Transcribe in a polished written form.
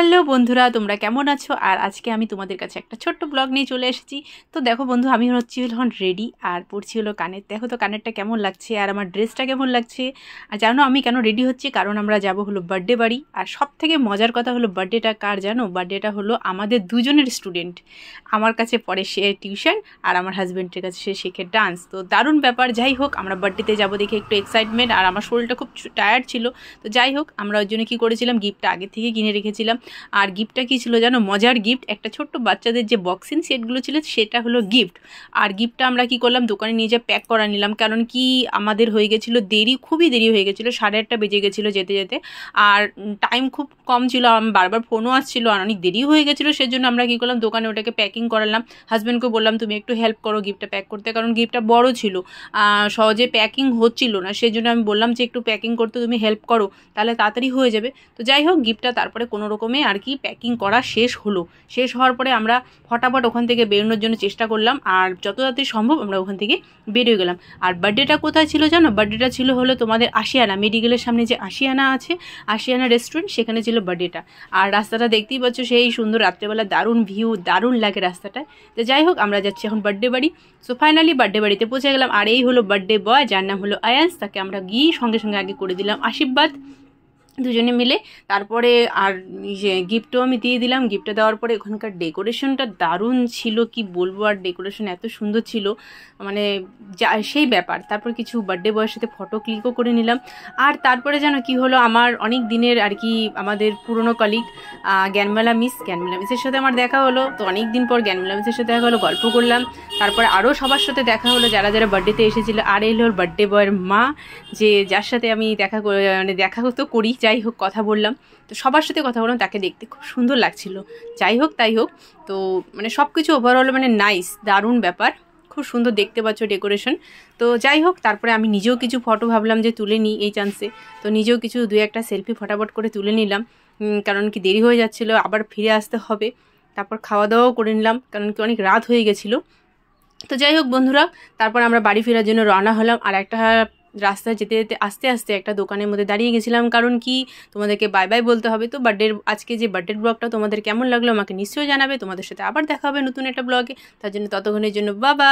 Hello বন্ধুরা, তোমরা কেমন আছো? আর আজকে আমি তোমাদের কাছে একটা ছোট্ট ব্লগ নিয়ে চলে এসেছি। তো দেখো বন্ধু, আমি হচ্ছি এখন রেডি আর পরছি হলো কানের। দেখো তো কানেরটা কেমন লাগছে আর আমার ড্রেসটা কেমন লাগছে। আর জানো আমি কেন রেডি হচ্ছি? কারণ আমরা যাব হলো বার্থডে বাড়ি। আর সব থেকে মজার কথা হলো বার্থডেটা কার জানো? বার্থডেটা হলো আমাদের দুজনের স্টুডেন্ট। আমার কাছে পড়ে সে টিউশন আর আমার হাজব্যান্ডের কাছে সে শেখে ডান্স। তো দারুণ ব্যাপার। যাই হোক, আমরা বার্থডেতে যাবো দেখে একটু এক্সাইটমেন্ট, আর আমার শরীরটা খুব টায়ার্ড ছিল। তো যাই হোক, আমরা ওই জন্য কী করেছিলাম, গিফটটা আগে থেকে কিনে রেখেছিলাম। আর গিফটটা কী ছিল জানো? মজার গিফট। একটা ছোট্ট বাচ্চাদের যে বক্সিং সেটগুলো ছিল সেটা হলো গিফট। আর গিফটটা আমরা কী করলাম, দোকানে নিয়ে যা প্যাক করা নিলাম। কারণ কি আমাদের হয়ে গেছিলো দেরি, খুবই দেরি হয়ে গেছিলো, 8:30 বেজে গেছিলো যেতে যেতে। আর টাইম খুব কম ছিল, বারবার ফোনও আসছিলো আর অনেক দেরিও হয়ে গেছিলো। সেজন্য আমরা কী করলাম, দোকানে ওটাকে প্যাকিং করালাম। হাজব্যান্ডকে বললাম তুমি একটু হেল্প করো গিফটটা প্যাক করতে, কারণ গিফটটা বড় ছিল, সহজে প্যাকিং হচ্ছিল না। সেই জন্য আমি বললাম যে একটু প্যাকিং করতে তুমি হেল্প করো, তাহলে তাড়াতাড়ি হয়ে যাবে। তো যাই হোক, গিফটটা তারপরে কোনো রকমে আর কি প্যাকিং করা শেষ হলো। শেষ হওয়ার পরে আমরা ফটাফট ওখান থেকে বেরোনোর জন্য চেষ্টা করলাম, আর যত তাড়াতাড়ি সম্ভব আমরা ওখান থেকে বেরিয়ে গেলাম। আর বার্থডেটা কোথায় ছিল জানো? বার্থডেটা ছিল হলো তোমাদের আশিয়ানা মেডিকেলের সামনে যে আশিয়ানা আছে, আশিয়ানা রেস্টুরেন্ট, সেখানে ছিল বার্থডেটা। আর রাস্তাটা দেখতেই পাচ্ছ, সেই সুন্দর, রাত্রেবেলা দারুণ ভিউ, দারুণ লাগে রাস্তাটায়। তো যাই হোক, আমরা যাচ্ছি এখন বার্থডে বাড়ি। সো ফাইনালি বার্থডে বাড়িতে পৌঁছে গেলাম। আর এই হলো বার্থডে বয়, যার নাম হলো আয়ান্স। তাকে আমরা গিয়ে সঙ্গে সঙ্গে আগে করে দিলাম আশীর্বাদ দুজনে মিলে। তারপরে আর গিফটও আমি দিয়ে দিলাম। গিফটটা দেওয়ার পরে ওখানকার ডেকোরেশনটা দারুণ ছিল, কি বলবো। আর ডেকোরেশন এত সুন্দর ছিল, মানে যা সেই ব্যাপার। তারপর কিছু বার্থডে বয়ের সাথে ফটো ক্লিকও করে নিলাম। আর তারপরে যেন কি হলো, আমার অনেক দিনের আর কি আমাদের পুরনো কলিগ জ্ঞানমেলা মিসের সাথে আমার দেখা হলো। তো অনেক দিন পর জ্ঞানমেলা মিসের সাথে দেখা হলো, গল্প করলাম। তারপরে আরও সবার সাথে দেখা হলো যারা যারা বার্থডেতে এসেছিলো। আর এই হলো বার্থডে বয়ের মা, যে যার সাথে আমি দেখা তো করি, যাই হোক কথা বললাম। তো সবার সাথে কথা বললাম, তাকে দেখতে খুব সুন্দর লাগছিল। যাই হোক তাই হোক, তো মানে সব কিছু ওভারঅল মানে নাইস, দারুণ ব্যাপার, খুব সুন্দর দেখতে পাচ্ছ ডেকোরেশন। তো যাই হোক, তারপরে আমি নিজেও কিছু ফটো ভাবলাম যে তুলে নিই এই চান্সে। তো নিজেও কিছু 2-1টা সেলফি ফটাফট করে তুলে নিলাম, কারণ কি দেরি হয়ে যাচ্ছিলো, আবার ফিরে আসতে হবে। তারপর খাওয়া দাওয়াও করে নিলাম, কারণ কি অনেক রাত হয়ে গেছিলো। তো যাই হোক বন্ধুরা, তারপর আমরা বাড়ি ফেরার জন্য রওনা হলাম। আর একটা রাস্তায় যেতে যেতে আস্তে আস্তে একটা দোকানের মধ্যে দাঁড়িয়ে গেছিলাম, কারণ কি তোমাদেরকে বাই বাই বলতে হবে। তো আজকে যে বার্থডে ব্লগটা তোমাদের কেমন লাগলো আমাকে নিশ্চয়ই জানাবে। তোমাদের সাথে আবার দেখা হবে নতুন একটা ব্লগে, তার জন্য ততক্ষণের জন্য বাবা।